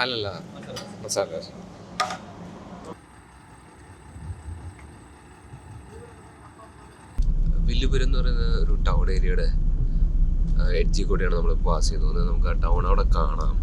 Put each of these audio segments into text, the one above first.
അല്ലല്ല, മസാല ദോശ. വില്ലുപുരം എന്ന് പറയുന്ന ഒരു ടൗൺ ഏരിയയുടെ എഡ്ജിൽ കൂടെയാണ് നമ്മൾ പാസ് ചെയ്ത് പോകുന്നത്. നമുക്ക് ആ ടൗൺ അവിടെ കാണാം.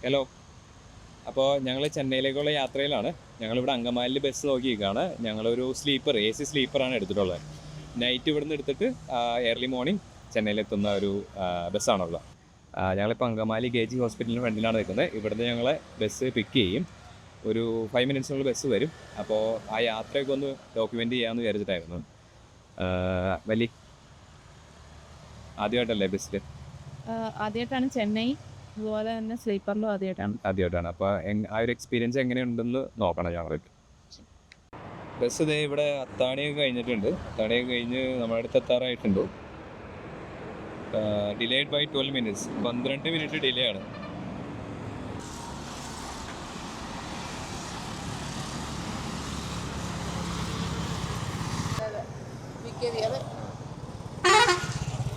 ഹലോ, അപ്പോൾ ഞങ്ങൾ ചെന്നൈയിലേക്കുള്ള യാത്രയിലാണ്. ഞങ്ങളിവിടെ അങ്കമാലിയിൽ ബസ് നോക്കിയിരിക്കുകയാണ്. ഞങ്ങളൊരു സ്ലീപ്പർ AC സ്ലീപ്പറാണ് എടുത്തിട്ടുള്ളത്. നൈറ്റ് ഇവിടുന്ന് എടുത്തിട്ട് ഏർലി മോർണിംഗ് ചെന്നൈയിലെത്തുന്ന ഒരു ബസ്സാണുള്ളത്. ഞങ്ങളിപ്പോൾ അങ്കമാലി KG ഹോസ്പിറ്റലിന് ഫ്രണ്ടിലാണ് നിൽക്കുന്നത്. ഇവിടുന്ന് ഞങ്ങളെ ബസ് പിക്ക് ചെയ്യും. ഒരു 5 മിനിറ്റ്സിനുള്ള ബസ് വരും. അപ്പോൾ ആ യാത്രയൊക്കെ ഒന്ന് ഡോക്യുമെൻ്റ് ചെയ്യാമെന്ന് വിചാരിച്ചിട്ടായിരുന്നു. വലിയ ആദ്യമായിട്ടല്ലേ ബസ്സിൽ? ആദ്യമായിട്ടാണ് ചെന്നൈ, അതുപോലെ തന്നെ സ്ലീപ്പറിലും ആദ്യമായിട്ടാണ്. അപ്പോൾ ആ ഒരു എക്സ്പീരിയൻസ് എങ്ങനെയുണ്ടെന്ന് നോക്കണം ഞങ്ങൾക്ക്. ബസ് ഇതേ ഇവിടെ അത്താണിയൊക്കെ കഴിഞ്ഞിട്ടുണ്ട്. അത്താണിയൊക്കെ കഴിഞ്ഞ് നമ്മുടെ അടുത്ത് എത്താറായിട്ടുണ്ട്. Delayed by 12 minutes, 12 minute delay ആണ്.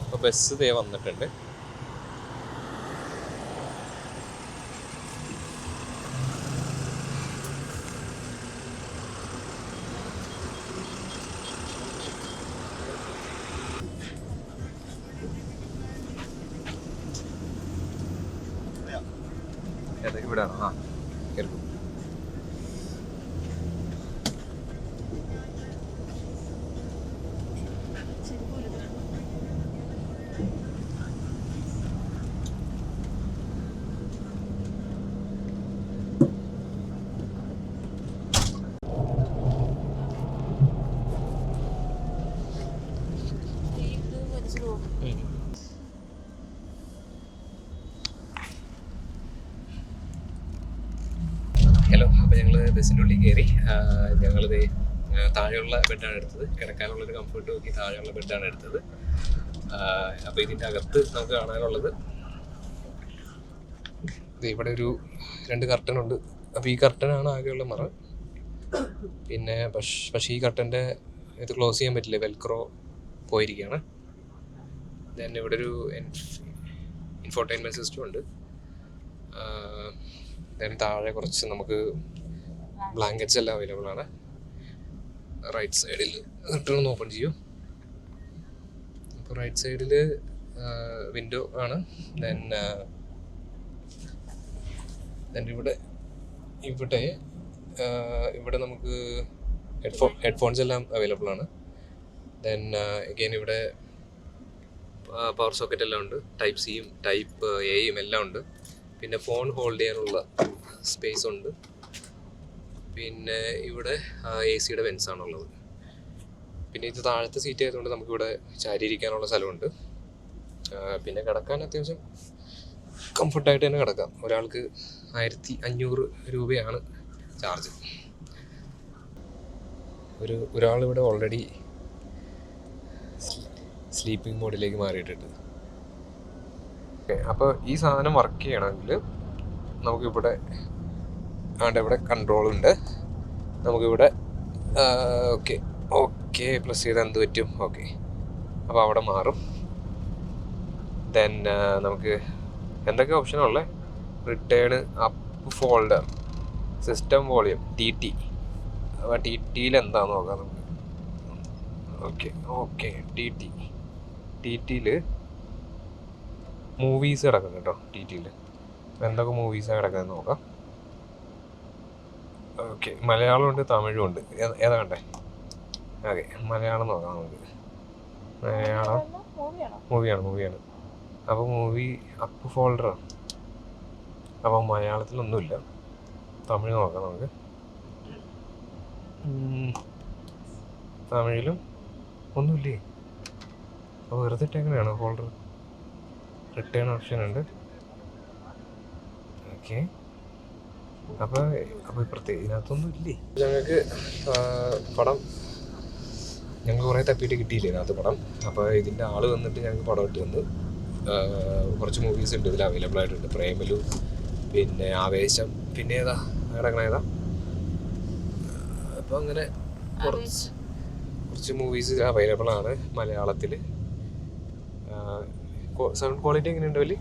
അപ്പോൾ ബസ് ഇതേ വന്നിട്ടുണ്ട്. ഇവിടെയാണ്. കേൾക്കും. ഹലോ, അപ്പോൾ ഞങ്ങൾ ബസ്സിൻ്റെ ഉള്ളിൽ കയറി. ഞങ്ങളിത് താഴെയുള്ള ബെഡാണ് എടുത്തത്. കിടക്കാനുള്ളൊരു കംഫർട്ട് നോക്കി താഴെയുള്ള ബെഡാണ് എടുത്തത്. അപ്പോൾ ഇതിൻ്റെ അകത്ത് നമുക്ക് കാണാനുള്ളത് ഇവിടെ ഒരു 2 കർട്ടനുണ്ട്. അപ്പോൾ ഈ കർട്ടനാണ് ആകെയുള്ള മറ. പിന്നെ പക്ഷേ ഈ കർട്ടൻ്റെ ഇത് ക്ലോസ് ചെയ്യാൻ പറ്റില്ല, വെൽക്രോ പോയിരിക്കുകയാണ്. ദെൻ ഇവിടെ ഒരു ഇൻഫോർടൈൻമെൻറ്റ് സിസ്റ്റം ഉണ്ട്. ദെൻ താഴെ കുറച്ച് നമുക്ക് ബ്ലാങ്കറ്റ്സ് എല്ലാം അവൈലബിൾ ആണ്. റൈറ്റ് സൈഡിൽ റിട്ടേൺ ഓപ്പൺ ചെയ്യും. അപ്പോൾ റൈറ്റ് സൈഡിൽ വിൻഡോ ആണ്. ദെൻ ഇവിടെ ഇവിടെ നമുക്ക് ഹെഡ്ഫോൺസ് എല്ലാം അവൈലബിൾ ആണ്. ദെൻ അഗെയിൻ ഇവിടെ പവർ സോക്കറ്റ് എല്ലാം ഉണ്ട്. ടൈപ്പ് സിയും ടൈപ്പ് എയും എല്ലാം ഉണ്ട്. പിന്നെ ഫോൺ ഹോൾഡ് ചെയ്യാനുള്ള സ്പേസ് ഉണ്ട്. പിന്നെ ഇവിടെ AC-യുടെ വെൻസാണുള്ളത്. പിന്നെ ഇത് താഴത്തെ സീറ്റ് ആയതുകൊണ്ട് നമുക്കിവിടെ ചാരിയിരിക്കാനുള്ള സ്ഥലമുണ്ട്. പിന്നെ കിടക്കാൻ അത്യാവശ്യം കംഫർട്ടായിട്ട് തന്നെ കിടക്കാം. ഒരാൾക്ക് 1500 രൂപയാണ് ചാർജ്. ഒരാളിവിടെ ഓൾറെഡി സ്ലീപ്പിംഗ് മോഡിലേക്ക് മാറിയിട്ടുണ്ട്. അപ്പോൾ ഈ സാധനം വർക്ക് ചെയ്യണമെങ്കിൽ നമുക്കിവിടെ ഇവിടെ കൺട്രോളുണ്ട്. നമുക്കിവിടെ ഓക്കെ പ്ലസ് ചെയ്താൽ എന്ത് പറ്റും? ഓക്കെ, അപ്പോൾ അവിടെ മാറും. ദെൻ നമുക്ക് എന്തൊക്കെ ഓപ്ഷനുള്ളത്? Return, up, folder, system volume, TT. അപ്പോൾ TTയിൽ എന്താണെന്ന് നോക്കാം നമുക്ക്. ഓക്കെ TTയിൽ മൂവീസ് കിടക്കും കേട്ടോ. TTയിൽ എന്തൊക്കെ മൂവീസാണ് കിടക്കുന്നത് നോക്കാം. ഓക്കെ, മലയാളമുണ്ട്, തമിഴും ഉണ്ട്. ഏതാ കണ്ടേ? ഓക്കെ, മലയാളം നോക്കാം നമുക്ക്. മലയാളം മൂവിയാണ്. അപ്പോൾ മൂവി അപ്പ് ഫോൾഡറാണ്. അപ്പോൾ മലയാളത്തിലൊന്നുമില്ല. തമിഴ് നോക്കാം നമുക്ക്. തമിഴിലും ഒന്നുമില്ലേ? അപ്പോൾ വെറുതെ ഇട്ടെങ്ങനെയാണ് ഫോൾഡർ? റിട്ടേൺ ഓപ്ഷൻ ഉണ്ട്. ഓക്കെ, അപ്പോൾ ഇപ്പുറത്തെ ഇതിനകത്തൊന്നും ഇല്ലേ? ഞങ്ങൾക്ക് പടം ഞങ്ങൾ കുറേ തപ്പിയിട്ട് കിട്ടിയില്ലേ ഇതിനകത്ത് പടം. അപ്പോൾ ഇതിൻ്റെ ആൾ വന്നിട്ട് ഞങ്ങൾക്ക് പടം ഇട്ട് തന്നു. കുറച്ച് മൂവീസ് ഉണ്ട് ഇതിൽ അവൈലബിൾ ആയിട്ടുണ്ട്. പ്രേമലു, പിന്നെ ആവേശം, പിന്നെ ഏതാ കിടക്കണ ഏതാ, അപ്പോൾ അങ്ങനെ കുറച്ച് മൂവീസ് അവൈലബിൾ ആണ് മലയാളത്തിൽ. സൗണ്ട് ക്വാളിറ്റി എങ്ങനെയുണ്ട് വലിയ?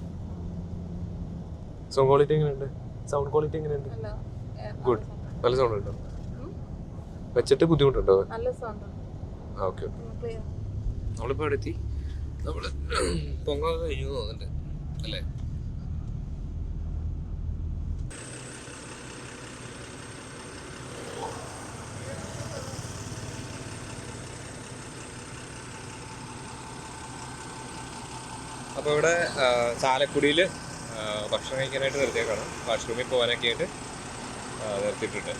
സൗണ്ട് ക്വാളിറ്റി എങ്ങനെയുണ്ട്? സൗണ്ട് ക്വാളിറ്റി എങ്ങനെയുണ്ട്? ഗുഡ്. നല്ല സൗണ്ട് ഉണ്ടോ? വെച്ചിട്ട് ബുദ്ധിമുട്ടുണ്ടോ? ആ ഓക്കെ ഓക്കെ. നമ്മളിപ്പോൾ ഇവിടെ എത്തി. നമ്മൾ പൊങ്ങ കഴിഞ്ഞു തോന്നുന്നുണ്ട് അല്ലേ? അപ്പോൾ ഇവിടെ ചാലക്കുടിയിൽ ഭക്ഷണം കഴിക്കാനായിട്ട് നിർത്തിയേക്കാണ്. വാഷ്റൂമിൽ പോകാനൊക്കെ ആയിട്ട് നിർത്തിയിട്ടുണ്ട്.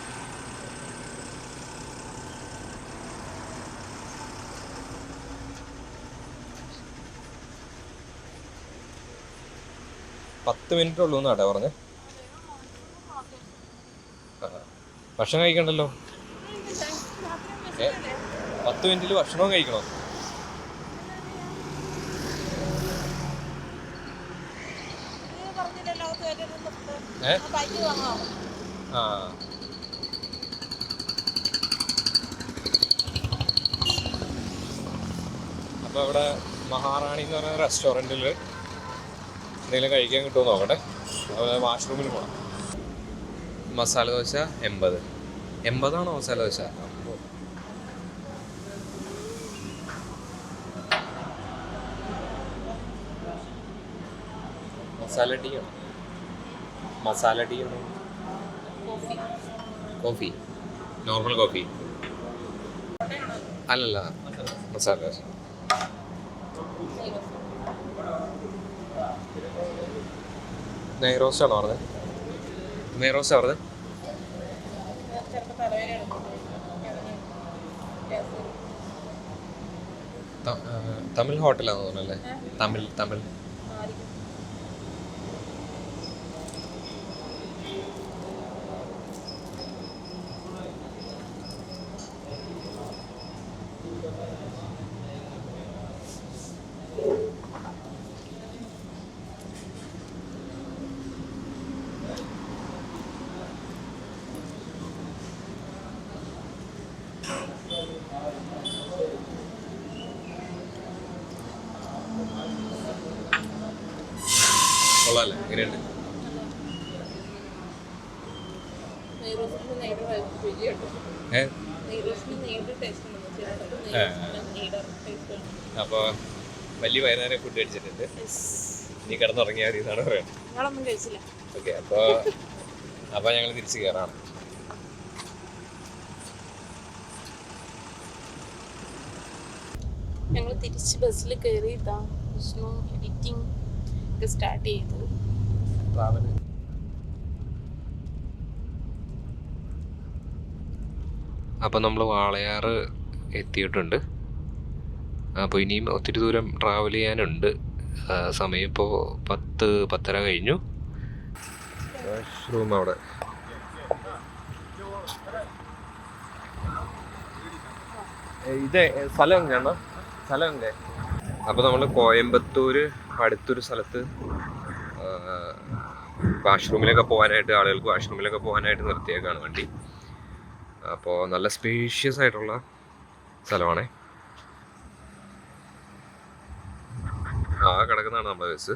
പത്ത് മിനിറ്റ് ഉള്ളൂ എന്നാട്ടെ പറഞ്ഞ്. ഭക്ഷണം കഴിക്കണ്ടല്ലോ. 10 മിനിറ്റിൽ ഭക്ഷണവും കഴിക്കണോ? ആ അപ്പോൾ ഇവിടെ മഹാറാണി എന്ന് പറയുന്ന റെസ്റ്റോറൻറ്റിൽ എന്തെങ്കിലും കഴിക്കാൻ കിട്ടുമോ നോക്കട്ടെ. അതുപോലെ വാഷ്റൂമിൽ പോകണം. മസാല ദോശ 80 മസാല ദോശ? മസാല ടീ ആണോ? മസാല ടീ ആണോ? കോഫി, നോർമൽ കോഫി അല്ലല്ല, മസാല ദോശ. നെയ് റോസ്റ്റ് ആണോ പറഞ്ഞത്? നെയ് റോസ്റ്റ് പറഞ്ഞത്? തമിഴ് ഹോട്ടലാണെന്ന് തോന്നുന്നല്ലേ? തമിഴ് കൊള്ളാല്ലേ? എങ്ങനെയുണ്ട്? അപ്പോൾ വലിയ വൈകുന്നേരം ഫുഡ് കഴിച്ചിട്ടുണ്ട്. നീ കിടന്നുറങ്ങിയാൽ മതി എന്നാണ് പറയുന്നത്. ഓക്കെ, അപ്പോൾ ഞങ്ങൾ തിരിച്ച് കയറാണ്. ഞങ്ങൾ തിരിച്ച് ബസ്സിൽ കയറി എഡിറ്റിംഗ് ഒക്കെ സ്റ്റാർട്ട് ചെയ്തു. അപ്പോൾ നമ്മൾ വാളയാറ് എത്തിയിട്ടുണ്ട്. അപ്പോൾ ഇനിയും ഒത്തിരി ദൂരം ട്രാവൽ ചെയ്യാനുണ്ട്. സമയം ഇപ്പോൾ 10-10:30 കഴിഞ്ഞു. വാഷ്റൂം അവിടെ. ഇത് സ്ഥലം എങ്ങനെയാണ്? സ്ഥലം എങ്ങനെ? അപ്പോൾ നമ്മൾ കോയമ്പത്തൂർ അടുത്തൊരു സ്ഥലത്ത് വാഷ്റൂമിലൊക്കെ പോകാനായിട്ട് നിർത്തിയേക്കാണ് വണ്ടി. അപ്പോൾ നല്ല സ്പേഷ്യസ് ആയിട്ടുള്ള സ്ഥലമാണേ. കിടക്കുന്നതാണ് നമ്മുടെ ബസ്.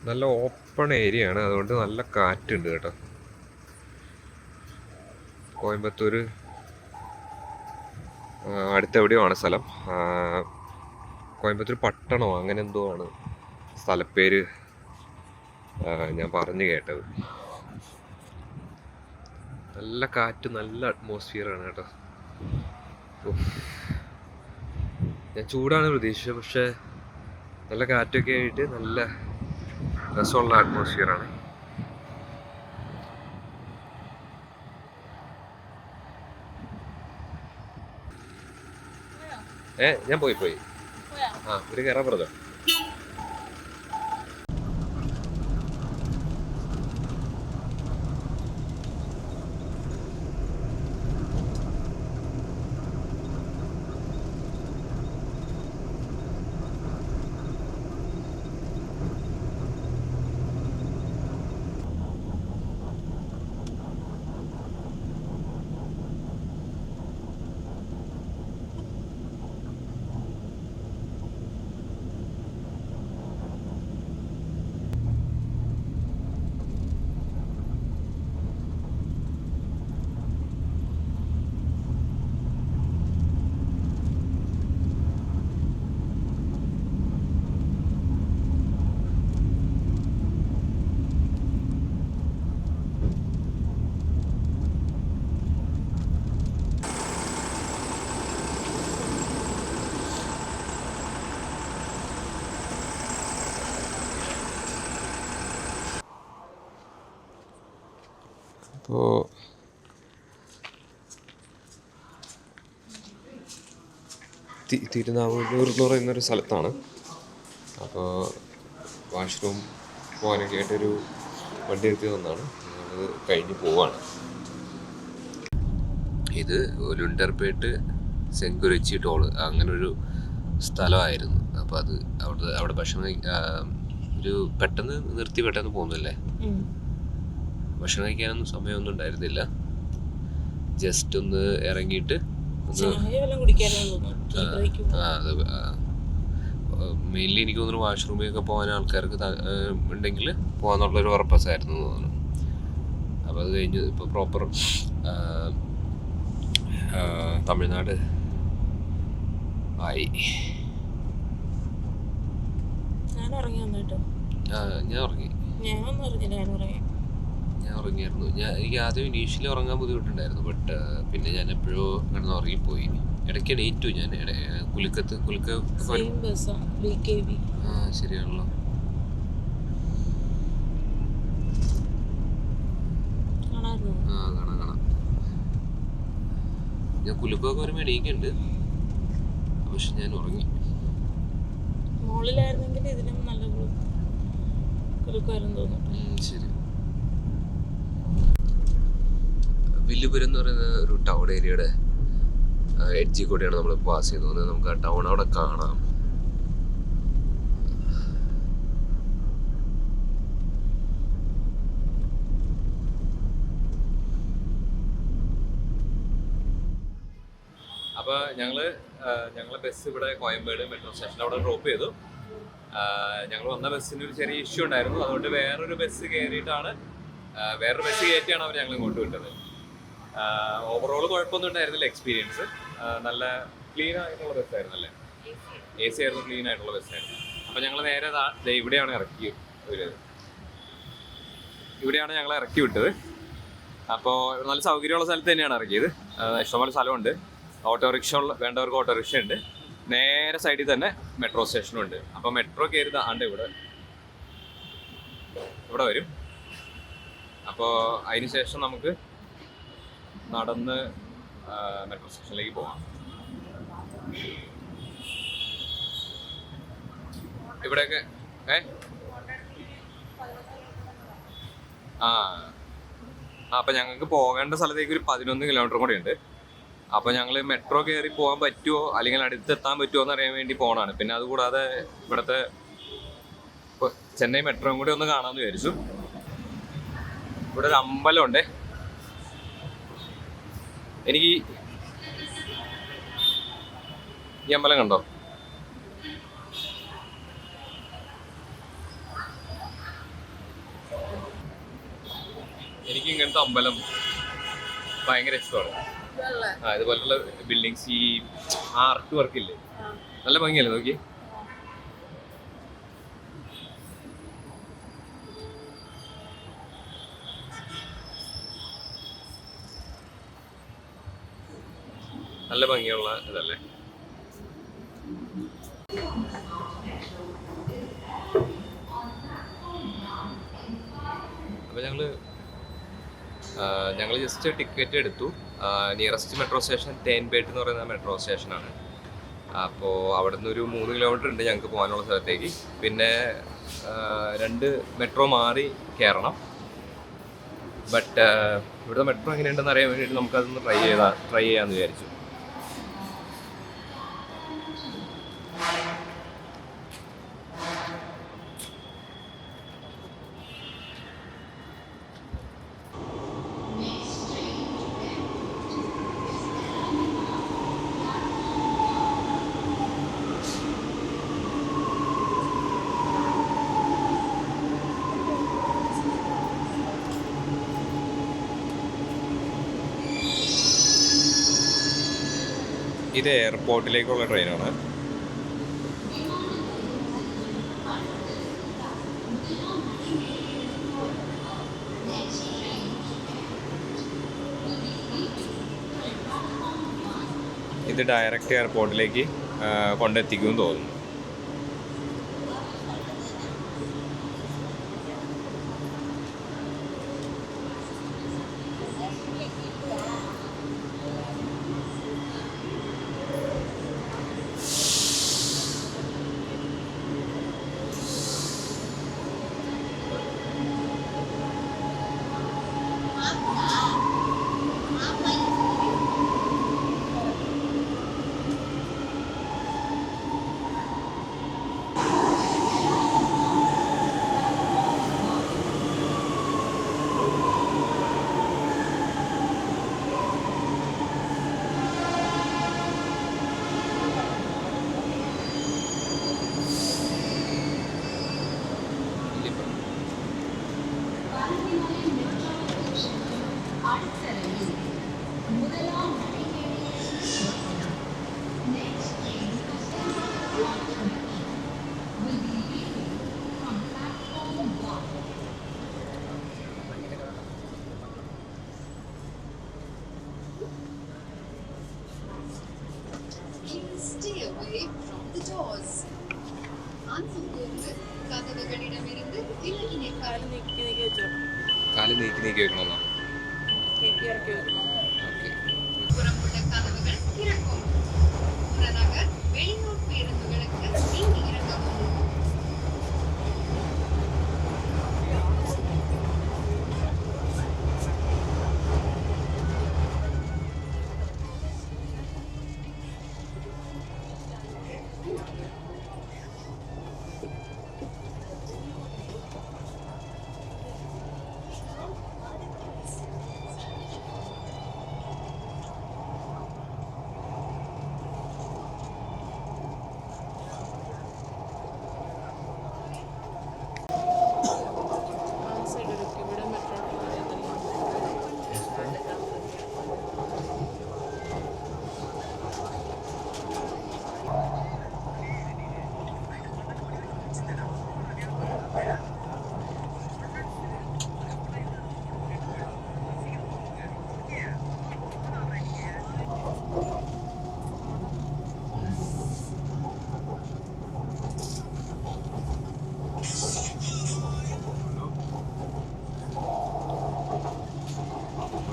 നല്ല ഓപ്പൺ ഏരിയ ആണ്, അതുകൊണ്ട് നല്ല കാറ്റുണ്ട് കേട്ടോ. കോയമ്പത്തൂർ അടുത്തെവിടെയോ ആണ് സ്ഥലം. കോയമ്പത്തൂർ പട്ടണമോ അങ്ങനെ എന്തോ ആണ് സ്ഥലപ്പേര് ഞാൻ പറഞ്ഞു കേട്ടത്. നല്ല കാറ്റ്, നല്ല അറ്റ്മോസ്ഫിയറാണ് കേട്ടോ. ഞാൻ ചൂടാണ് പ്രതീക്ഷിച്ചത്, പക്ഷേ നല്ല കാറ്റൊക്കെ ആയിട്ട് നല്ല രസമുള്ള അറ്റ്മോസ്ഫിയറാണ്. ഞാൻ പോയി പോയാ? ആ ഒരു കയറാൻ പറഞ്ഞോ. അപ്പോൾ തിരുനാവൂർ എന്ന് പറയുന്നൊരു സ്ഥലത്താണ്. അപ്പോൾ വാഷ്റൂം പോകാനൊക്കെ ആയിട്ടൊരു വണ്ടി എടുത്ത് വന്നാണ്. അത് കഴിഞ്ഞ് പോവാണ്. ഇത് ലുണ്ടർപേട്ട് സെങ്കുറിച്ചി ടോള് അങ്ങനൊരു സ്ഥലമായിരുന്നു. അപ്പോൾ അത് അവിടെ ഭക്ഷണം ഒരു പെട്ടെന്ന് നിർത്തി പെട്ടെന്ന് പോകുന്നല്ലേ. ഭക്ഷണം കഴിക്കാനൊന്നും സമയമൊന്നും ഉണ്ടായിരുന്നില്ല. ജസ്റ്റ് ഒന്ന് ഇറങ്ങിയിട്ട് മെയിൻലി എനിക്ക് തോന്നുന്നു വാഷ്റൂമിലൊക്കെ പോകാൻ ആൾക്കാർക്ക് ഉണ്ടെങ്കിൽ പോകാന്നുള്ളൊരു പർപ്പസായിരുന്നു തോന്നുന്നു. അപ്പോൾ അത് കഴിഞ്ഞ് ഇപ്പോൾ പ്രോപ്പർ തമിഴ്നാട് ആയി. ഞാൻ ഉറങ്ങിയായിരുന്നു. എനിക്ക് ആദ്യം ഇനീഷ്യലി ഉറങ്ങാൻ ബുദ്ധിമുട്ടുണ്ടായിരുന്നു. ബട്ട് പിന്നെ ഞാൻ എപ്പോഴോ കിടന്ന് ഉറങ്ങിപ്പോയി. ഇടയ്ക്ക് എണീറ്റു ഞാൻ. കുലുക്ക ശരിയാണല്ലോ. കാണാം. ഞാൻ കുലുക്കൊക്കെ വരുമ്പോൾ എണീക്കുന്നുണ്ട്. പക്ഷെ ഞാൻ ഉറങ്ങി. മോളിലായിരുന്നെങ്കിൽ ഇതിനും നല്ല കുലുക്കുമായിരുന്നു തോന്നുന്നു. ശരി. വില്ലുപുരം എന്ന് പറയുന്ന ഒരു ടൗൺ ഏരിയയുടെ എഡ്ജിൽ കൂടെയാണ് നമ്മൾ പാസ് ചെയ്തത്. നമുക്ക് ആ ടൗൺ അവിടെ കാണാം. അപ്പോൾ ഞങ്ങളെ ബസ് ഇവിടെ കോയമ്പേട് മെട്രോ സ്റ്റേഷനിൽ അവിടെ ഡ്രോപ്പ് ചെയ്തു. ഞങ്ങൾ വന്ന ബസ്സിന് ഒരു ചെറിയ ഇഷ്യൂ ഉണ്ടായിരുന്നു. അതുകൊണ്ട് വേറൊരു ബസ് കയറ്റിയാണ് അവർ ഞങ്ങൾ ഇങ്ങോട്ട് വിട്ടത്. ഓവറോൾ കുഴപ്പമൊന്നും ഉണ്ടായിരുന്നില്ല. എക്സ്പീരിയൻസ് നല്ല ക്ലീൻ ആയിട്ടുള്ള ബസ്സായിരുന്നല്ലേ. AC ആയിരുന്നു, ക്ലീൻ ആയിട്ടുള്ള ബസ്സായിരുന്നു. അപ്പോൾ ഞങ്ങൾ നേരെ ഇവിടെയാണ് ഞങ്ങൾ ഇറക്കി വിട്ടത്. അപ്പോൾ നല്ല സൗകര്യമുള്ള സ്ഥലത്ത് തന്നെയാണ് ഇറക്കിയത്. ഇഷ്ടംപോലെ സ്ഥലമുണ്ട്. ഓട്ടോറിക്ഷ വേണ്ടവർക്ക് ഓട്ടോറിക്ഷ ഉണ്ട്. നേരെ സൈഡിൽ തന്നെ മെട്രോ സ്റ്റേഷനും ഉണ്ട്. അപ്പോൾ മെട്രോ കയറി ഇവിടെ വരും. അപ്പോൾ അതിന് ശേഷം നമുക്ക് നടന്ന് മെട്രോ സ്റ്റേഷനിലേക്ക് പോകാം. ഇവിടെയൊക്കെ അപ്പം ഞങ്ങൾക്ക് പോകേണ്ട സ്ഥലത്തേക്ക് ഒരു 11 കിലോമീറ്റർ കൂടെ ഉണ്ട്. അപ്പോൾ ഞങ്ങൾ മെട്രോ കയറി പോകാൻ പറ്റുമോ അല്ലെങ്കിൽ അടുത്തെത്താൻ പറ്റുമോ എന്ന് അറിയാൻ വേണ്ടി പോകണമാണ്. പിന്നെ അതുകൂടാതെ ഇവിടുത്തെ ചെന്നൈ മെട്രോയും കൂടി ഒന്ന് കാണാമെന്ന് വിചാരിച്ചു. ഇവിടെ ഒരു അമ്പലമുണ്ട്. എനിക്ക് ഈ അമ്പലം കണ്ടോ? എനിക്ക് ഇങ്ങനത്തെ അമ്പലം ഭയങ്കര ഇഷ്ടമാണ്. ഇതുപോലുള്ള ബിൽഡിങ്സ്, ഈ ആർട്ട് വർക്ക് ഇല്ലേ, നല്ല ഭംഗിയല്ലേ നോക്കി. നല്ല ഭംഗിയുള്ള ഇതല്ലേ. അപ്പോൾ ഞങ്ങൾ ജസ്റ്റ് ടിക്കറ്റ് എടുത്തു. നിയറസ്റ്റ് മെട്രോ സ്റ്റേഷൻ തേൻപേട്ട് എന്ന് പറയുന്ന മെട്രോ സ്റ്റേഷനാണ്. അപ്പോൾ അവിടെ നിന്ന് ഒരു 3 കിലോമീറ്റർ ഉണ്ട് ഞങ്ങൾക്ക് പോകാനുള്ള സ്ഥലത്തേക്ക്. പിന്നെ 2 മെട്രോ മാറി കയറണം. ബട്ട് ഇവിടുത്തെ മെട്രോ എങ്ങനെയുണ്ടെന്ന് അറിയാൻ വേണ്ടിയിട്ട് നമുക്കതൊന്ന് ട്രൈ ചെയ്യാമെന്ന് വിചാരിച്ചു. ഇത് എയർപോർട്ടിലേക്കുള്ള ട്രെയിനാണ്. ഇത് ഡയറക്റ്റ് എയർപോർട്ടിലേക്ക് കൊണ്ടെത്തിക്കുമെന്ന് തോന്നുന്നു. Stay away from the doors. കഥകളിടമിருந்து വിലകിനേക്കാൾ നീക്കി വെച്ചോ. കാല് നീക്കി വെക്കണമെന്നാണ്. കേക്ക് ഇറക്കി വെക്കണം. ഓക്കെ. പുറംപുട്ട കഥകൾ തിരക്കും. പുറനഗർ വെളിയൂർ പേരുന്നുകൾക്ക് നീങ്ങി ഇറങ്ങുന്നു.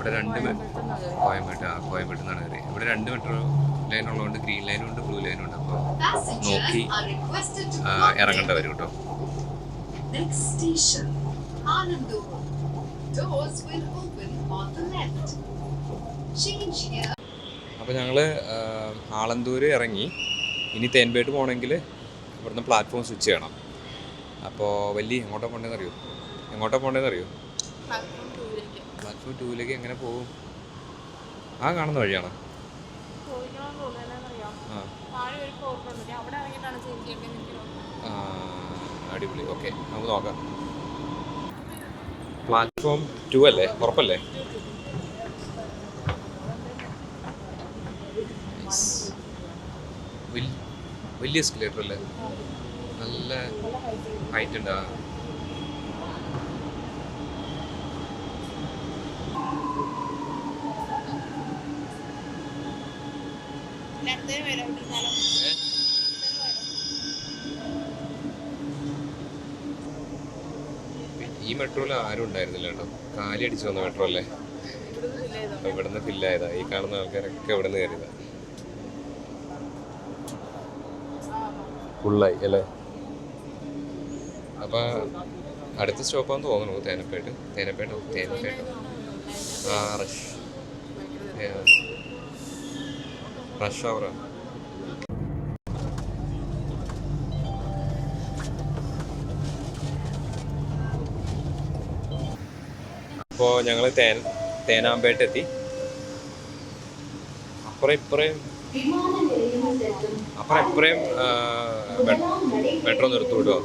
ഇവിടെ കോയമ്പേട്ട് നിന്നാണ് കയറി. ഇവിടെ 2 മെട്രോ ലൈൻ ഉള്ളതുകൊണ്ട് ഗ്രീൻ ലൈനും ഉണ്ട് ബ്ലൂ ലൈനും ഉണ്ട്. അപ്പോൾ നോക്കി ഇറങ്ങേണ്ട വരും കേട്ടോ. Next station, Anandur. Doors will open on the left. Change here. അപ്പോൾ ഞങ്ങൾ ആളന്തൂർ ഇറങ്ങി. ഇനി തേൻപേട്ട് പോകണമെങ്കിൽ ഇവിടുന്ന് പ്ലാറ്റ്ഫോം സ്വിച്ച് ചെയ്യണം. അപ്പോൾ എങ്ങോട്ടാ പോകേണ്ടതെന്ന് അറിയോ? പ്ലാറ്റ്ഫോം 2ലേക്ക് എങ്ങനെ പോകും? ആ കാണുന്ന വഴിയാണ്. അടിപൊളി. ഓക്കെ, നമുക്ക് നോക്കാം. പ്ലാറ്റ്ഫോം 2 അല്ലേ? ഉറപ്പല്ലേ? വലിയ എസ്കലേറ്റർ അല്ലേ? നല്ല ഹൈറ്റ് ഉണ്ട്. ഈ മെട്രോയിൽ ആരും ഉണ്ടായിരുന്നില്ല കേട്ടോ. കാലി അടിച്ചു വന്ന മെട്രോ അല്ലേ? ഇവിടുന്ന് ഫില്ലായതാ. ഈ കാണുന്ന ആൾക്കാരൊക്കെ ഇവിടെ നിന്ന് കയറിയതാ. ഫുള്ളായി അല്ലേ? അപ്പോൾ അടുത്ത സ്റ്റോപ്പാന്ന് തോന്നുന്നു തേനപ്പേട്ട്. ആ റഷ് അവറാണ്. അപ്പോൾ ഞങ്ങൾ തേനാമ്പേട്ട് എത്തി. അപ്പുറം ഇപ്പുറയും മെട്രോ നിർത്തി വിടുക.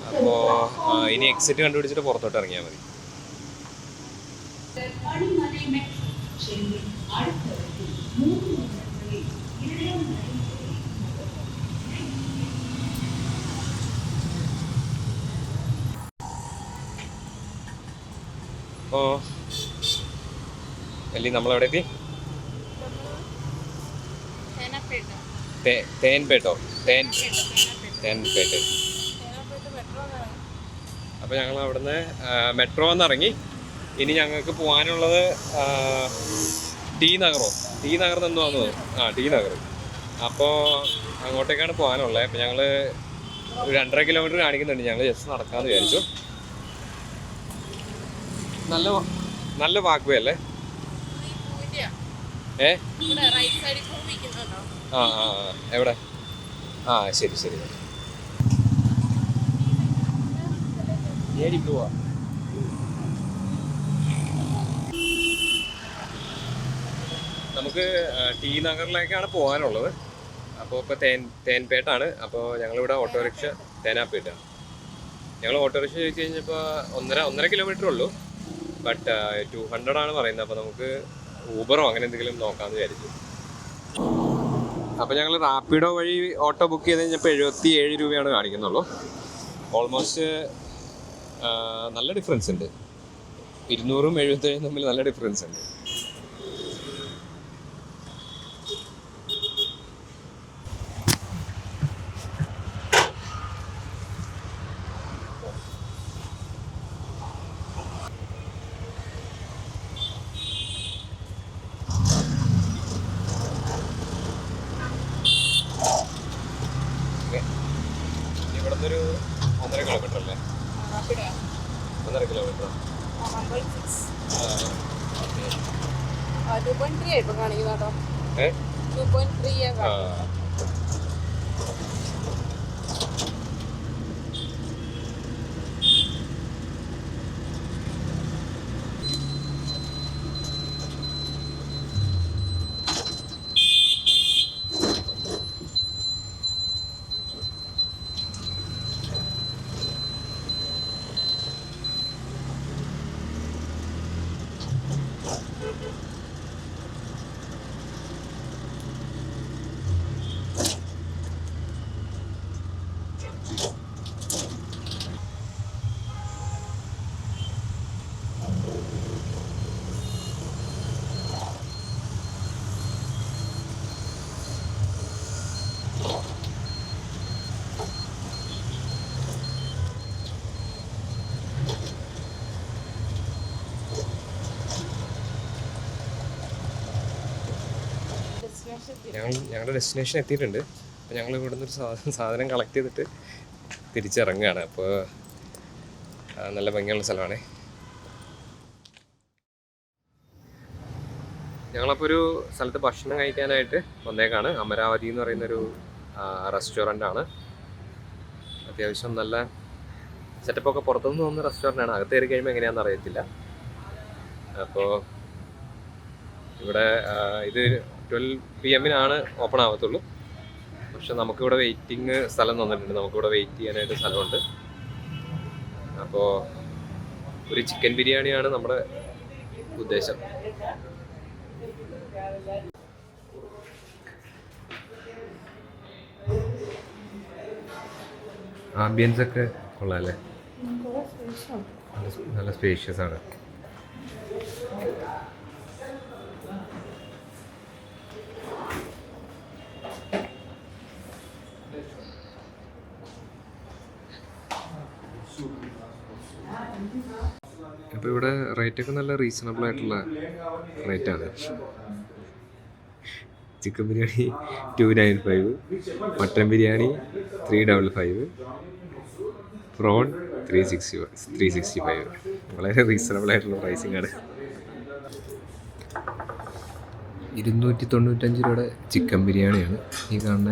അപ്പോൾ ഇനി എക്സിറ്റ് കണ്ടുപിടിച്ചിട്ട് പുറത്തോട്ട് ഇറങ്ങിയാൽ മതി. അപ്പോൾ അല്ലേ നമ്മളെവിടെ എത്തി? തേൻപേട്ടോ? തേൻപേട്ട്. അപ്പോൾ ഞങ്ങൾ അവിടുന്ന് മെട്രോ എന്ന് ഇറങ്ങി. ഇനി ഞങ്ങൾക്ക് പോകാനുള്ളത് ടി നഗർ എന്തോന്ന് തോന്നുന്നു. ടി നഗർ. അപ്പോൾ അങ്ങോട്ടേക്കാണ് പോകാനുള്ളത്. അപ്പോൾ ഞങ്ങൾ 2.5 കിലോമീറ്റർ കാണിക്കുന്നുണ്ട്. ഞങ്ങൾ ജസ്റ്റ് നടക്കാമെന്ന് വിചാരിച്ചു. നല്ല വാക്ക് വേ അല്ലേ? എവിടെ? ശരി. നമുക്ക് ടി നഗറിലേക്കാണ് പോകാനുള്ളത്. അപ്പോൾ ഇപ്പോൾ തേൻപേട്ടാണ്. അപ്പോൾ ഞങ്ങളിവിടെ ഓട്ടോറിക്ഷ തേനാപ്പേട്ടാണ്. ഞങ്ങൾ ഓട്ടോറിക്ഷ ചോദിച്ചു കഴിഞ്ഞപ്പോൾ 1.5 കിലോമീറ്റർ ഉള്ളൂ. ബട്ട് 200 ആണ് പറയുന്നത്. അപ്പോൾ നമുക്ക് ഊബറോ അങ്ങനെ എന്തെങ്കിലും നോക്കാമെന്ന് വിചാരിച്ചു. അപ്പോൾ ഞങ്ങൾ റാപ്പിഡോ വഴി ഓട്ടോ ബുക്ക് ചെയ്ത് കഴിഞ്ഞപ്പോൾ 77 രൂപയാണ് കാണിക്കുന്നുള്ളൂ. ഓൾമോസ്റ്റ് നല്ല ഡിഫറൻസ് ഉണ്ട്. 200ഉം 77ഉം തമ്മിൽ നല്ല ഡിഫറൻസ് ഉണ്ട്. ഇവിടുന്ന് ഒരു 1.5 കിലോമീറ്റർ അല്ലേ? 1.5 കിലോമീറ്റർ. 2.3 ആയിപ്പോൾ കാണിക്കുന്നോ? 2.3 ഞങ്ങളുടെ ഡെസ്റ്റിനേഷൻ എത്തിയിട്ടുണ്ട്. അപ്പോൾ ഞങ്ങൾ ഇവിടുന്ന് ഒരു സാധനം കളക്ട് ചെയ്തിട്ട് തിരിച്ചിറങ്ങുകയാണ്. അപ്പോൾ നല്ല ഭംഗിയുള്ള സ്ഥലമാണ്. ഞങ്ങളപ്പോൾ ഒരു സ്ഥലത്ത് ഭക്ഷണം കഴിക്കാനായിട്ട് വന്നേക്കാണ്. അമരാവതി എന്ന് പറയുന്നൊരു റെസ്റ്റോറൻ്റാണ്. അത്യാവശ്യം നല്ല സെറ്റപ്പൊക്കെ പുറത്തുനിന്ന് തോന്നുന്ന റെസ്റ്റോറൻ്റാണ്. അകത്ത് കയറി കഴിയുമ്പോൾ എങ്ങനെയാണെന്ന് അറിയത്തില്ല. അപ്പോൾ ഇവിടെ ഇത് 12 PM ഓപ്പൺ ആവത്തുള്ളൂ. പക്ഷെ നമുക്കിവിടെ വെയിറ്റിംഗ് സ്ഥലം തന്നിട്ടുണ്ട്. നമുക്കിവിടെ വെയിറ്റ് ചെയ്യാനായിട്ട് സ്ഥലമുണ്ട്. അപ്പോൾ ഒരു ചിക്കൻ ബിരിയാണിയാണ് നമ്മുടെ ഉദ്ദേശം. ആംബിയൻസ് ഒക്കെ കൊള്ളാം അല്ലേ? നല്ല സ്പേഷ്യസ് ആണ്. അപ്പോൾ ഇവിടെ റേറ്റൊക്കെ നല്ല റീസണബിൾ ആയിട്ടുള്ള റേറ്റാണ്. Chicken biryani 295, mutton biryani 355, prawn 365. വളരെ റീസണബിൾ ആയിട്ടുള്ള പ്രൈസിംഗ് ആണ്. 295 രൂപയുടെ ചിക്കൻ ബിരിയാണിയാണ് ഈ കാണുന്ന